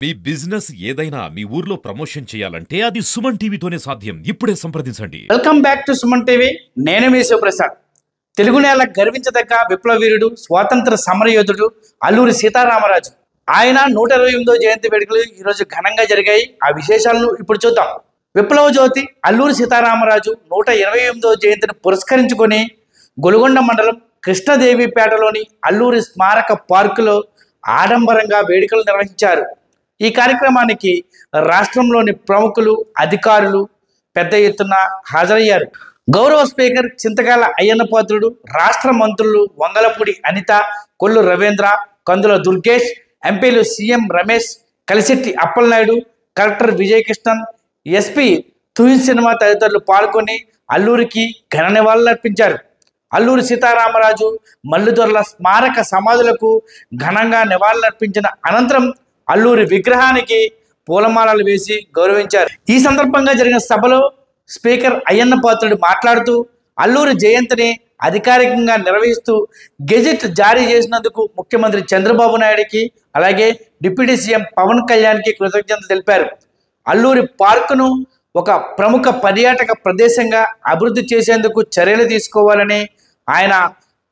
మీ business ఏదైనా మీ ఊర్లో promotion చేయాలంటే అది సుమన్ టీవీతోనే సాధ్యం. ఇప్పుడే సంప్రదించండి. Welcome back to Suman TV. నేను మీ శివప్రసాద్. తెలుగు నేల గర్వించదగ్గ విప్లవీరుడు, స్వాతంత్ర సమరయోధుడు అల్లూరి సీతారామరాజు. ఆయన 128వ జయంతి వేడుకలు ఈరోజు ఘనంగా జరిగాయి. ఆ విశేషాలను ఇప్పుడు చూద్దాం. విప్లవ జ్యోతి అల్లూరి సీతారామరాజు 128వ జయంతిని పురస్కరించుకొని గొలుగొండ మండలం కృష్ణదేవిపేటలోని అల్లూరి స్మారక పార్కులో ఆడంబరంగా వేడుకలు నిర్వహించారు. ఈ కార్యక్రమానికి రాష్ట్రంలోని ప్రముఖులు, అధికారులు పెద్ద ఎత్తున హాజరయ్యారు. గౌరవ స్పీకర్ చింతకాల అయ్యన్నపాత్రుడు, రాష్ట్ర మంత్రులు వంగలపూడి అనిత, కొల్లు రవీంద్ర, కందుల దుర్గేష్, ఎంపీలు CM Ramesh, Kalisetti Appalanaidu, collector Vijayakrishnan, SP Tuhin cinema తదితరులు పాల్గొని అల్లూరికి ఘన నివాళులర్పించారు. అల్లూరి సీతారామరాజు, మల్లుదొరల స్మారక సమాధులకు ఘనంగా నివాళులర్పించిన అనంతరం అల్లూరి విగ్రహానికి పూలమాలలు వేసి గౌరవించారు. ఈ సందర్భంగా జరిగిన సభలో స్పీకర్ అయ్యన్నపాత్రుడు మాట్లాడుతూ అల్లూరి జయంతిని అధికారికంగా నిర్వహిస్తూ గెజెట్ జారీ చేసినందుకు ముఖ్యమంత్రి చంద్రబాబు నాయుడికి, అలాగే డిప్యూటీ సీఎం పవన్ కళ్యాణ్కి కృతజ్ఞతలు తెలిపారు. అల్లూరి పార్కును ఒక ప్రముఖ పర్యాటక ప్రదేశంగా అభివృద్ధి చేసేందుకు చర్యలు తీసుకోవాలని ఆయన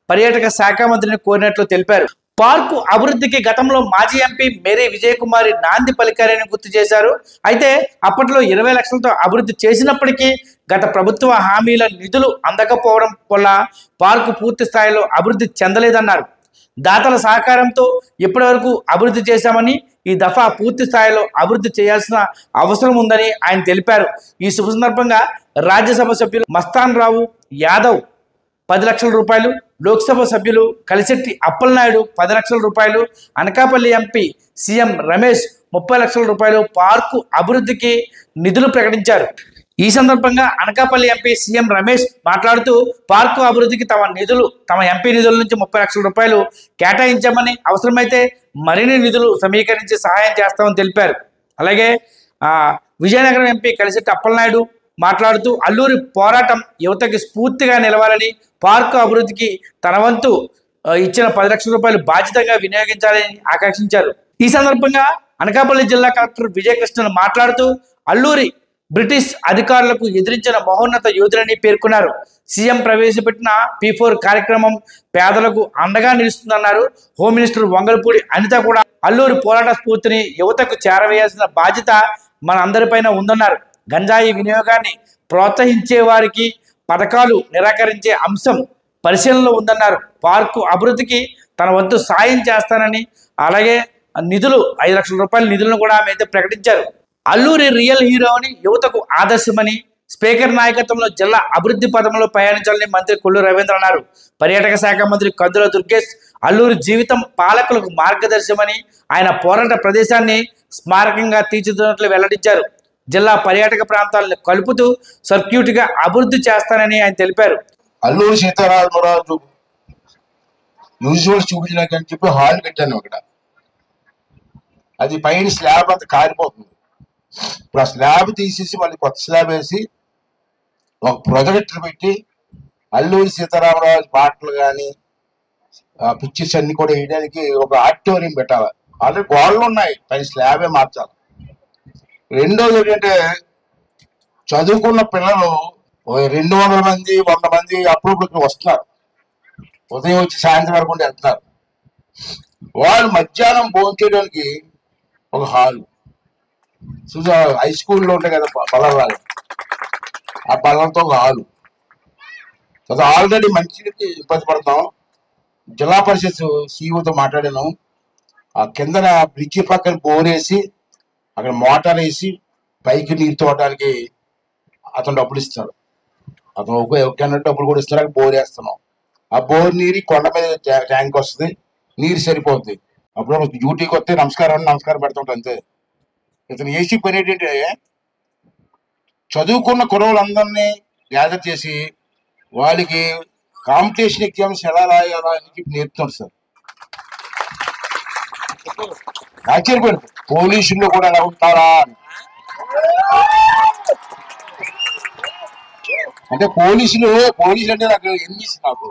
పర్యాటక శాఖ మంత్రిని కోరినట్లు తెలిపారు. పార్కు అభివృద్ధికి గతంలో మాజీ ఎంపీ మేరీ విజయకుమారి నాంది పలికారని గుర్తు చేశారు. అయితే అప్పట్లో 20 లక్షలతో అభివృద్ధి చేసినప్పటికీ గత ప్రభుత్వ హామీల నిధులు అందకపోవడం వల్ల పార్కు పూర్తి స్థాయిలో అభివృద్ధి చెందలేదన్నారు. దాతల సహకారంతో ఇప్పటి వరకు అభివృద్ధి చేశామని, ఈ దఫా పూర్తి స్థాయిలో అభివృద్ధి చేయాల్సిన అవసరం ఉందని ఆయన తెలిపారు. ఈ శుభ సందర్భంగా రాజ్యసభ సభ్యులు మస్తాన్ రావు యాదవ్ 10 లక్షల రూపాయలు, లోక్సభ సభ్యులు కలిశెట్టి అప్పలనాయుడు 10 లక్షల రూపాయలు, అనకాపల్లి ఎంపీ సీఎం రమేష్ 30 లక్షల రూపాయలు పార్కు అభివృద్ధికి నిధులు ప్రకటించారు. ఈ సందర్భంగా అనకాపల్లి ఎంపీ సీఎం రమేష్ మాట్లాడుతూ పార్కు అభివృద్ధికి తమ ఎంపీ నిధుల నుంచి 30 లక్షల రూపాయలు కేటాయించామని, అవసరమైతే మరిన్ని నిధులు సమీకరించి సహాయం చేస్తామని తెలిపారు. అలాగే విజయనగరం ఎంపీ కలిశెట్టి అప్పలనాయుడు మాట్లాడుతూ అల్లూరి పోరాటం యువతకి స్ఫూర్తిగా నిలవాలని, పార్కు అభివృద్ధికి తన వంతు ఇచ్చిన 10 లక్షల రూపాయలు బాధ్యతగా వినియోగించాలని ఆకాంక్షించారు. ఈ సందర్భంగా అనకాపల్లి జిల్లా కలెక్టర్ విజయకృష్ణన్ మాట్లాడుతూ అల్లూరి బ్రిటిష్ అధికారులకు ఎదిరించిన మహోన్నత యోధులని పేర్కొన్నారు. సీఎం ప్రవేశపెట్టిన P4 కార్యక్రమం పేదలకు అండగా నిలుస్తుందన్నారు. హోమ్ మినిస్టర్ వంగలపూడి అనిత కూడా అల్లూరి పోరాట స్ఫూర్తిని యువతకు చేరవేయాల్సిన బాధ్యత మన అందరిపైన ఉందన్నారు. గంజాయి వినియోగాన్ని ప్రోత్సహించే వారికి పథకాలు నిరాకరించే అంశం పరిశీలనలో ఉందన్నారు. పార్కు అభివృద్ధికి తన వంతు సాయం చేస్తానని, అలాగే నిధులు 5 లక్షల రూపాయల నిధులను కూడా ఆమె అయితే ప్రకటించారు. అల్లూరి రియల్ హీరో అని, యువతకు ఆదర్శమని, స్పీకర్ నాయకత్వంలో జిల్లా అభివృద్ధి పథంలో ప్రయాణించాలని మంత్రి కొల్లు రవీంద్ర అన్నారు. పర్యాటక శాఖ మంత్రి కందుల దుర్గేష్ అల్లూరి జీవితం పాలకులకు మార్గదర్శమని, ఆయన పోరాట ప్రదేశాన్ని స్మారకంగా తీర్చిదిద్దినట్లు వెల్లడించారు. జిల్లా పర్యాటక ప్రాంతాలను కలుపుతూ సర్క్యూట్గా అభివృద్ధి చేస్తానని ఆయన తెలిపారు. అల్లూరి సీతారామరాజు మ్యూజియంస్ చూపించడానికి చెప్పి హాల్ కట్టాను అక్కడ. అది పైన స్లాబ్ అంతా కారిపోతుంది. ఇప్పుడు ఆ స్లాబ్ తీసేసి మళ్ళీ కొత్త స్లాబ్ వేసి ఒక ప్రొజెక్టర్ పెట్టి అల్లూరి సీతారామరాజు పాటలు కానీ పిక్చర్స్ అన్ని కూడా వేయడానికి ఒక ఆడిటోరియం పెట్టాలి. ఆల్రెడీ గోడలు ఉన్నాయి, పైన స్లాబే మార్చాలి. రెండోది ఏంటంటే చదువుకున్న పిల్లలు 200 మంది 100 మంది అప్పుడప్పుడు వస్తున్నారు. ఉదయం వచ్చి సాయంత్రం వరకు వెళ్తున్నారు. వాళ్ళు మధ్యాహ్నం భోజనం చేయడానికి ఒక హాల్, హై స్కూల్లో ఉంటాయి కదా బల్లరాలు, ఆ బల్లంతో ఒక హాలు. ఆల్రెడీ మంచికి ఇబ్బంది పడతాం. జిల్లా పరిషత్ సీఈఓతో మాట్లాడాను. ఆ కిందన బ్రిడ్జి పక్కన బోరేసి అక్కడ మోటార్ వేసి పైకి నీరు తోడడానికి అతను డబ్బులు ఇస్తాడు. అతను ఒక డబ్బులు కూడా ఇస్తాడు. అక్కడ బోర్ వేస్తున్నాం. ఆ బోర్ నీరు కొండ మీద ట్యాంక్ వస్తుంది, నీరు సరిపోతుంది. అప్పుడు డ్యూటీకి వస్తే నమస్కారం పెడుతుంటా అంతే. ఇతను ఏసీ పని ఏంటంటే చదువుకున్న కుర్రవాళ్ళందరినీ గ్యాదర్ చేసి వాళ్ళకి కాంపిటీషన్ ఎగ్జామ్స్ ఎలా రాయాలా అని చెప్పి నేర్పుతాడు సార్. ఆశ్చర్యపడి పోలీసుల్లో కూడా ఎలా ఉంటారా అంటే పోలీసులు అంటే నాకు ఎన్నిసి, నాకు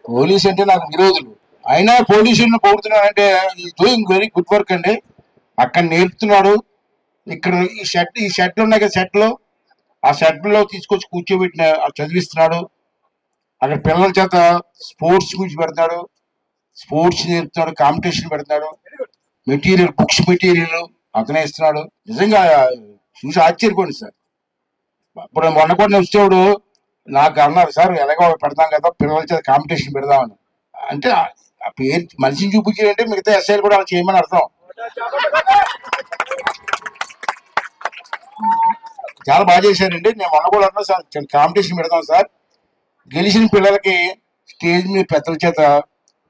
పోలీసు అంటే నాకు విరోధులు. అయినా పోలీసులను పొగుడుతున్నాడంటే is doing very good work అండి. అక్కడ నేర్పుతున్నాడు. ఇక్కడ ఈ షెడ్లు ఉన్నాయి కదా, షెడ్లు, ఆ షెడ్లో తీసుకొచ్చి కూర్చోబెట్టిన చదివిస్తున్నాడు. అక్కడ పిల్లల చేత స్పోర్ట్స్ మీట్స్ పెడతాడు, స్పోర్ట్స్ నేర్పుతున్నాడు, కాంపిటీషన్ పెడతాడు, మెటీరియల్, బుక్స్ మెటీరియల్ అతనే ఇస్తున్నాడు. నిజంగా చూసి ఆశ్చర్యపోండి సార్. ఇప్పుడు మొన్న కూడా వచ్చేవాడు నాకు అన్నారు, సార్ ఎలాగో పెడతాం కదా పిల్లల చేత కాంపిటీషన్ పెడదామని. అంటే ఆ పేరు మనిషిని చూపించారంటే మిగతా ఎస్ఐలు కూడా అలా చేయమని అర్థం. చాలా బాగా చేశారండి. నేను మొన్న కూడా అన్నా, సార్ కాంపిటీషన్ పెడతాం సార్, గెలిచిన పిల్లలకి స్టేజ్ మీద పెద్దల చేత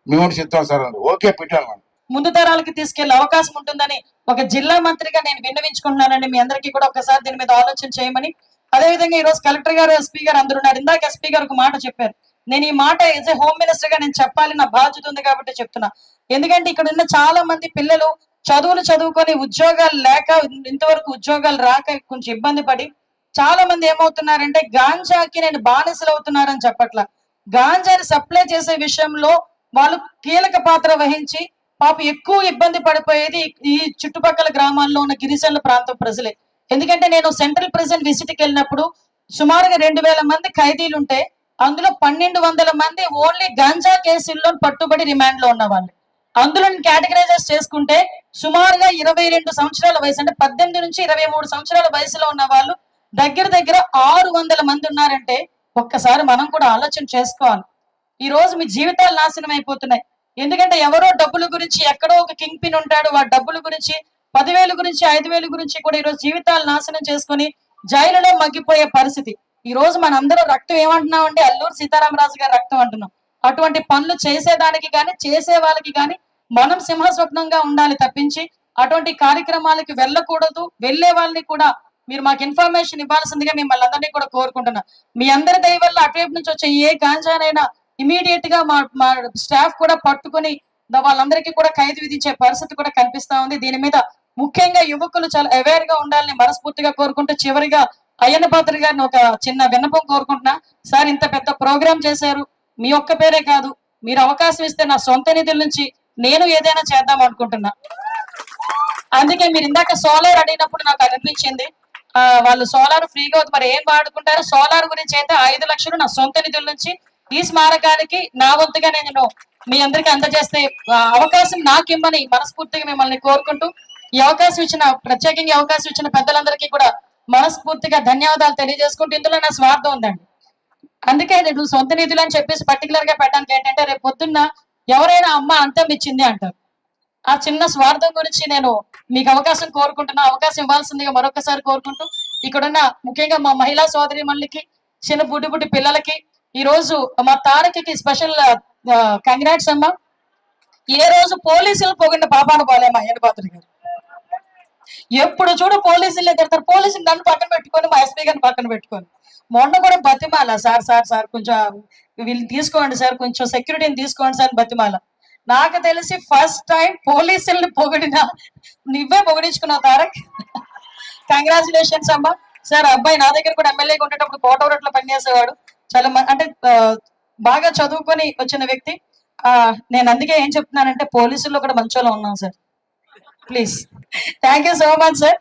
మేము చెప్తాం సార్ అన్నారు. ఓకే, పెట్టాను. ముందు తరాలకి తీసుకెళ్లే అవకాశం ఉంటుందని ఒక జిల్లా మంత్రిగా నేను విన్నవించుకుంటున్నానండి. మీ అందరికీ కూడా ఒకసారి దీని మీద ఆలోచన చేయమని. అదేవిధంగా ఈ రోజు కలెక్టర్ గారు, ఎస్పీ గారు అందరూ ఉన్నారు. ఇందాక ఎస్పీ గారు ఒక మాట చెప్పారు. నేను ఈ మాట యాజ్ ఏ హోమ్ మినిస్టర్ గా నేను చెప్పాలి, నా బాధ్యత ఉంది కాబట్టి చెప్తున్నా. ఎందుకంటే ఇక్కడ ఉన్న చాలా మంది పిల్లలు చదువులు చదువుకొని ఉద్యోగాలు లేక, ఇంతవరకు ఉద్యోగాలు రాక కొంచెం ఇబ్బంది పడి చాలా మంది ఏమవుతున్నారంటే గాంజాకి నేను బానిసలు అవుతున్నారని చెప్పట్ల, గాంజాని సప్లై చేసే విషయంలో వాళ్ళు కీలక పాత్ర వహించి పాప ఎక్కువ ఇబ్బంది పడిపోయేది ఈ చుట్టుపక్కల గ్రామాల్లో ఉన్న గిరిజనుల ప్రాంతం ప్రజలే. ఎందుకంటే నేను సెంట్రల్ ప్రిజన్ విజిట్ కి వెళ్ళినప్పుడు సుమారుగా 2000 మంది ఖైదీలు ఉంటే అందులో 1200 మంది ఓన్లీ గంజా కేసుల్లో పట్టుబడి రిమాండ్ లో ఉన్న వాళ్ళు. అందులో కేటగరైజెస్ చేసుకుంటే సుమారుగా 22 సంవత్సరాల వయసు, అంటే 18 నుంచి 23 సంవత్సరాల వయసులో ఉన్న వాళ్ళు దగ్గర 600 మంది ఉన్నారంటే ఒక్కసారి మనం కూడా ఆలోచన చేసుకోవాలి. ఈ రోజు మీ జీవితాలు నాశనం అయిపోతున్నాయి. ఎందుకంటే ఎవరో డబ్బుల గురించి, ఎక్కడో ఒక కింగ్ పిన్ ఉంటాడు, వాడి డబ్బుల గురించి 10,000 గురించి 5,000 గురించి కూడా ఈరోజు జీవితాలు నాశనం చేసుకుని జైలులో మగ్గిపోయే పరిస్థితి. ఈ రోజు మనందరూ రక్తం ఏమంటున్నాం అంటే అల్లూరు సీతారామరాజు గారి రక్తం అంటున్నాం. అటువంటి పనులు చేసేదానికి కానీ చేసే వాళ్ళకి కానీ మనం సింహస్వప్నంగా ఉండాలి తప్పించి అటువంటి కార్యక్రమాలకి వెళ్ళకూడదు. వెళ్లే వాళ్ళని కూడా మీరు మాకు ఇన్ఫర్మేషన్ ఇవ్వాల్సిందిగా మిమ్మల్ని అందరినీ కూడా కోరుకుంటున్నా. మీ అందరి దయ వల్ల అటువైపు నుంచి వచ్చే ఏ గాంజానైనా ఇమీడియట్ గా మా స్టాఫ్ కూడా పట్టుకుని వాళ్ళందరికీ కూడా ఖైదు విధించే పరిస్థితి కూడా కనిపిస్తా ఉంది. దీని మీద ముఖ్యంగా యువకులు చాలా అవేర్ గా ఉండాలని మనస్ఫూర్తిగా కోరుకుంటూ, చివరిగా అయ్యన్న పాత్ర గారిని ఒక చిన్న విన్నపం కోరుకుంటున్నా. సార్, ఇంత పెద్ద ప్రోగ్రాం చేశారు, మీ ఒక్క పేరే కాదు, మీరు అవకాశం ఇస్తే నా సొంత నిధుల నుంచి నేను ఏదైనా చేద్దాం అనుకుంటున్నా. అందుకే మీరు ఇందాక సోలార్ అడిగినప్పుడు నాకు అనిపించింది, వాళ్ళు సోలార్ ఫ్రీగా మరి ఏం వాడుకుంటారు, సోలార్ గురించి అయితే 5 లక్షలు నా సొంత నిధుల నుంచి ఈ స్మారకానికి నా వంతుగా నేను మీ అందరికీ అందజేస్తే అవకాశం నాకు ఇమ్మని మనస్ఫూర్తిగా మిమ్మల్ని కోరుకుంటూ, ఈ అవకాశం ఇచ్చిన, ప్రత్యేకంగా అవకాశం ఇచ్చిన పెద్దలందరికీ కూడా మనస్ఫూర్తిగా ధన్యవాదాలు తెలియజేసుకుంటూ, ఇందులో నా స్వార్థం ఉందండి. అందుకే నేను సొంత నిధులు అని చెప్పేసి పర్టికులర్ గా పెట్టడానికి ఏంటంటే, రేపు పొద్దున్న ఎవరైనా అమ్మ అంతం ఇచ్చింది అంటారు. ఆ చిన్న స్వార్థం గురించి నేను మీకు అవకాశం కోరుకుంటున్నా. అవకాశం ఇవ్వాల్సిందిగా మరొకసారి కోరుకుంటూ, ఇక్కడున్న ముఖ్యంగా మా మహిళా సోదరి మళ్ళీకి, చిన్న బుడ్డి పిల్లలకి ఈ రోజు మా తారకి స్పెషల్ కంగ్రాట్స్ అమ్మా. ఏ రోజు పోలీసులు పొగిడిన పాపాను పోలేమా అయ్యన్న పాత్ర గారు. ఎప్పుడు చూడు పోలీసులే తిడతారు. పోలీసులు నన్ను పక్కన పెట్టుకొని, మా ఎస్పీ గారిని పక్కన పెట్టుకొని, మొన్న కూడా బతిమాల, సార్ కొంచెం వీళ్ళు తీసుకోండి సార్, కొంచెం సెక్యూరిటీని తీసుకోండి సార్ బతిమాల. నాకు తెలిసి ఫస్ట్ టైం పోలీసుల్ని పొగిడిన నువ్వే పొగిడించుకున్నావు తారక్. కంగ్రాచులేషన్స్ అమ్మా. సార్, అబ్బాయి నా దగ్గర కూడా ఎమ్మెల్యేగా ఉండేటప్పుడు కోటవరట్లో పనిచేసేవాడు. చాలా అంటే బాగా చదువుకొని వచ్చిన వ్యక్తి. నేను అందుకే ఏం చెప్తున్నానంటే పోలీసుల్లో కూడా మంచోళ్ళం ఉన్నాం sir. Please, thank you so much sir.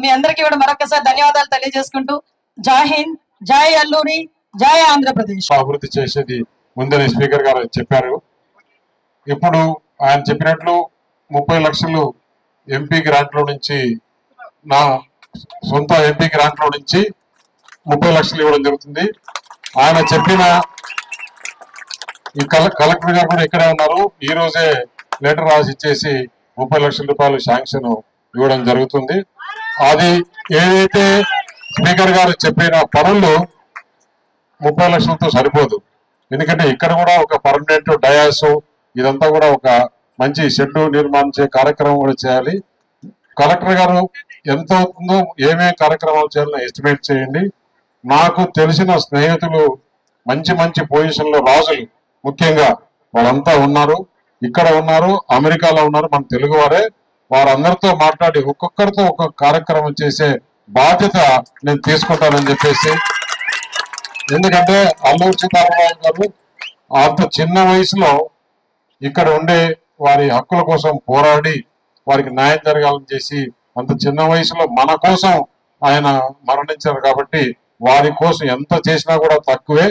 మీ అందరికీ కూడా మరొకసారి ధన్యవాదాలు తెలియజేసుకుంటూ, జై హింద్, జై అల్లూరి, జై ఆంధ్రప్రదేశ్. అభివృద్ధి చేసేది ముందని స్పీకర్ గారు చెప్పారు. ఇప్పుడు ఆయన చెప్పినట్లు 30 లక్షలు ఎంపీ గ్రాంట్లో నుంచి, నా సొంత ఎంపీ గ్రాంట్లో నుంచి 30 లక్షలు ఇవ్వడం జరుగుతుంది. ఆయన చెప్పిన ఈ కలెక్టర్ గారు కూడా ఇక్కడే ఉన్నారు. ఈ రోజే లెటర్ రాసి ఇచ్చేసి 30 లక్షల రూపాయలు శాంక్షన్ ఇవ్వడం జరుగుతుంది. అది ఏదైతే స్పీకర్ గారు చెప్పిన పనులు 30 లక్షలతో సరిపోదు. ఎందుకంటే ఇక్కడ కూడా ఒక పర్మనెంట్ డయాస్, ఇదంతా కూడా ఒక మంచి షెడ్ నిర్మాణించే కార్యక్రమం కూడా చేయాలి. కలెక్టర్ గారు ఎంత అవుతుందో, ఏమేమి కార్యక్రమాలు చేయాలో ఎస్టిమేట్ చేయండి. నాకు తెలిసిన స్నేహితులు మంచి పొజిషన్లో రాజులు ముఖ్యంగా వాళ్ళంతా ఉన్నారు, ఇక్కడ ఉన్నారు, అమెరికాలో ఉన్నారు, మన తెలుగు వారే. వారందరితో మాట్లాడి ఒక్కొక్కరితో ఒక్కొక్క కార్యక్రమం చేసే బాధ్యత నేను తీసుకుంటానని చెప్పేసి, ఎందుకంటే అల్లూరి సీతారామరాజు గారు అంత చిన్న వయసులో ఇక్కడ ఉండే వారి హక్కుల కోసం పోరాడి వారికి న్యాయం జరగాలని చేసి అంత చిన్న వయసులో మన కోసం ఆయన మరణించారు కాబట్టి వారి కోసం ఎంత చేసినా కూడా తక్కువే.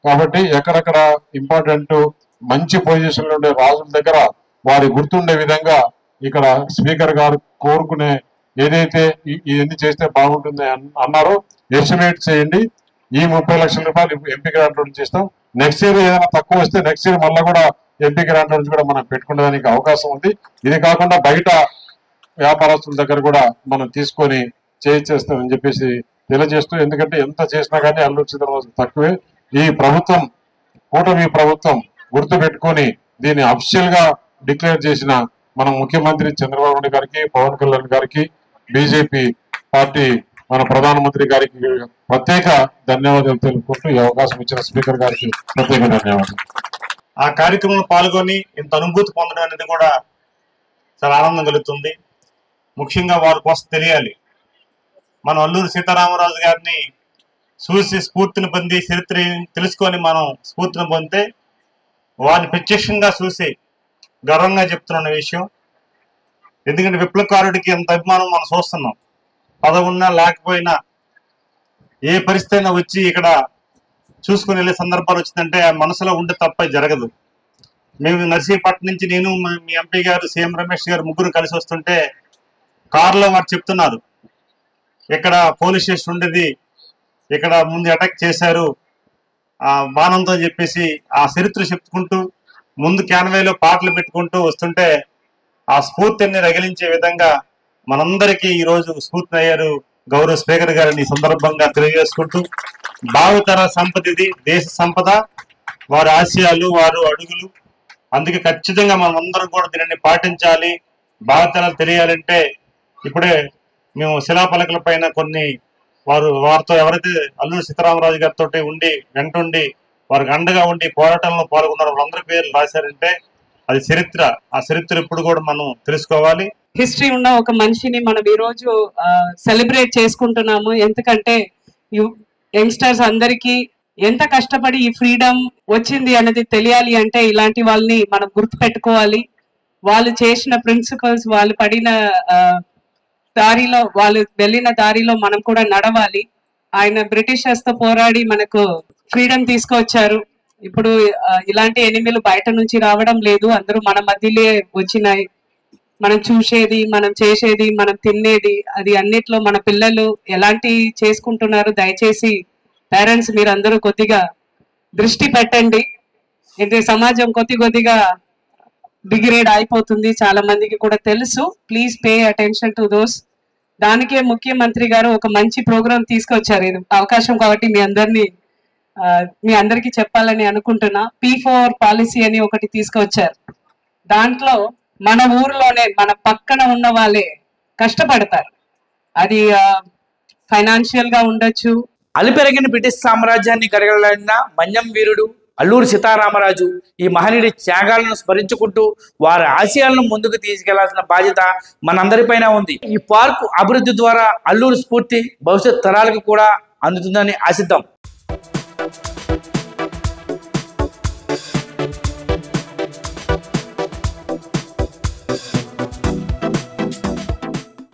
కాబట్టి ఎక్కడెక్కడ ఇంపార్టెంట్ మంచి పొజిషన్ లో ఉండే రాజుల దగ్గర వారి గుర్తుండే విధంగా ఇక్కడ స్పీకర్ గారు కోరుకునే ఏదైతే ఇవన్నీ చేస్తే బాగుంటుంది అన్నారో ఎస్టిమేట్ చేయండి. ఈ 30 లక్షల రూపాయలు ఎంపీ గ్రాంట్ నుంచి ఇస్తాం. నెక్స్ట్ ఇయర్ ఏదైనా తక్కువ వస్తే నెక్స్ట్ ఇయర్ మళ్ళీ కూడా ఎంపీ గ్రాంట్ నుంచి కూడా మనం పెట్టుకునేదానికి అవకాశం ఉంది. ఇది కాకుండా బయట వ్యాపారస్తుల దగ్గర కూడా మనం తీసుకొని చేయిస్తామని చెప్పేసి తెలియజేస్తూ, ఎందుకంటే ఎంత చేసినా కానీ అల్లూరి సీతారామరాజు తక్కువే. ఈ ప్రభుత్వం కూటమి ప్రభుత్వం గుర్తు పెట్టుకొని దీన్ని అఫీషియల్ గా డిక్లేర్ చేసిన మన ముఖ్యమంత్రి చంద్రబాబు నాయుడు గారికి, పవన్ కళ్యాణ్ గారికి, బీజేపీ పార్టీ మన ప్రధానమంత్రి గారికి ప్రత్యేక ధన్యవాదాలు తెలుపుకుంటూ ఈ అవకాశం ఇచ్చిన స్పీకర్ గారికి ప్రత్యేక ధన్యవాదాలు. ఆ కార్యక్రమంలో పాల్గొని ఇంత అనుభూతి పొందడం అనేది కూడా చాలా ఆనందం కలుగుతుంది. ముఖ్యంగా వారి కోసం తెలియాలి. మనం అల్లూరి సీతారామరాజు గారిని చూసి స్ఫూర్తిని పొంది చరిత్ర తెలుసుకొని మనం స్ఫూర్తిని పొందితే వారిని ప్రత్యక్షంగా చూసి గర్వంగా చెప్తున్న విషయం. ఎందుకంటే విప్లవకారుడికి ఎంత అభిమానం మనం చూస్తున్నాం. పదవున్నా లేకపోయినా ఏ పరిస్థితి అయినా వచ్చి ఇక్కడ చూసుకుని వెళ్ళే సందర్భాలు వచ్చిందంటే ఆ మనసులో ఉంటే తప్ప జరగదు. మేము నర్సీపట్నం నుంచి నేను మీ ఎంపీ గారు సీఎం రమేష్ గారు ముగ్గురు కలిసి వస్తుంటే కారులో వారు చెప్తున్నారు, ఇక్కడ పోలీస్ స్టేషన్ ఉండేది, ఇక్కడ ముందు అటాక్ చేశారు బాణంతో చెప్పేసి ఆ చరిత్ర చెప్పుకుంటూ ముందు క్యాన్వేలో పాటలు పెట్టుకుంటూ వస్తుంటే ఆ స్ఫూర్తిని రగిలించే విధంగా మనందరికీ ఈరోజు స్ఫూర్తి అయ్యారు గౌరవ స్పీకర్ గారిని ఈ సందర్భంగా తెలియజేసుకుంటూ, భావితర సంపద ఇది, దేశ సంపద, వారి ఆశయాలు, వారు అడుగులు. అందుకే ఖచ్చితంగా మనం అందరం కూడా దీనిని పాటించాలి. భావితరాలు తెలియాలంటే ఇప్పుడే మేము శిలాపలకల పైన కొన్ని వారితో ఎవరైతే అల్లూరి సీతారామరాజు గారితో ఉండి వెంటుండి వారికి అండగా ఉండి పోరాటంలో పాల్గొన్నారు వాళ్ళందరి పేర్లు రాశారంటే అది చరిత్ర. ఆ చరిత్ర ఇప్పుడు కూడా మనం తెలుసుకోవాలి. హిస్టరీ ఉన్న ఒక మనిషిని మనం ఈ రోజు సెలబ్రేట్ చేసుకుంటున్నాము. ఎందుకంటే యంగ్స్టర్స్ అందరికీ ఎంత కష్టపడి ఈ ఫ్రీడమ్ వచ్చింది అనేది తెలియాలి అంటే ఇలాంటి వాళ్ళని మనం గుర్తు పెట్టుకోవాలి. వాళ్ళు చేసిన ప్రిన్సిపల్స్, వాళ్ళు పడిన దారిలో, వాళ్ళు వెళ్ళిన దారిలో మనం కూడా నడవాలి. ఆయన బ్రిటిషర్స్ తో పోరాడి మనకు ఫ్రీడమ్ తీసుకొచ్చారు. ఇప్పుడు ఇలాంటి ఎనిమిలు బయట నుంచి రావడం లేదు, అందరూ మన మధ్యలో వచ్చినాయి. మనం చూసేది, మనం చేసేది, మనం తినేది, అది అన్నిట్లో మన పిల్లలు ఎలాంటి చేసుకుంటున్నారు. దయచేసి పేరెంట్స్ మీరందరూ కొద్దిగా దృష్టి పెట్టండి. ఇది సమాజం కొద్దిగా డిగ్రేడ్ అయిపోతుంది, చాలా మందికి కూడా తెలుసు. Please pay attention to those. దానికే ముఖ్యమంత్రి గారు ఒక మంచి ప్రోగ్రామ్ తీసుకొచ్చారు. ఇది అవకాశం కాబట్టి మీ అందరికి చెప్పాలని అనుకుంటున్నా. P4 పాలసీ అని ఒకటి తీసుకొచ్చారు. దాంట్లో మన ఊర్లోనే మన పక్కన ఉన్న వాళ్ళే కష్టపడతారు. అది ఫైనాన్షియల్ గా ఉండొచ్చు. అలిపెరగిన బ్రిటిష్ సామ్రాజ్యాన్ని కరగలడిన మన్యం వీరుడు అల్లూరి సీతారామరాజు ఈ మహనీయుడి త్యాగాలను స్మరించుకుంటూ వారి ఆశయాలను ముందుకు తీసుకెళ్లాల్సిన బాధ్యత మనందరిపైన ఉంది. ఈ పార్కు అభివృద్ధి ద్వారా అల్లూరి స్ఫూర్తి భవిష్యత్ తరాలకు కూడా అందుతుందని ఆశిద్దాం.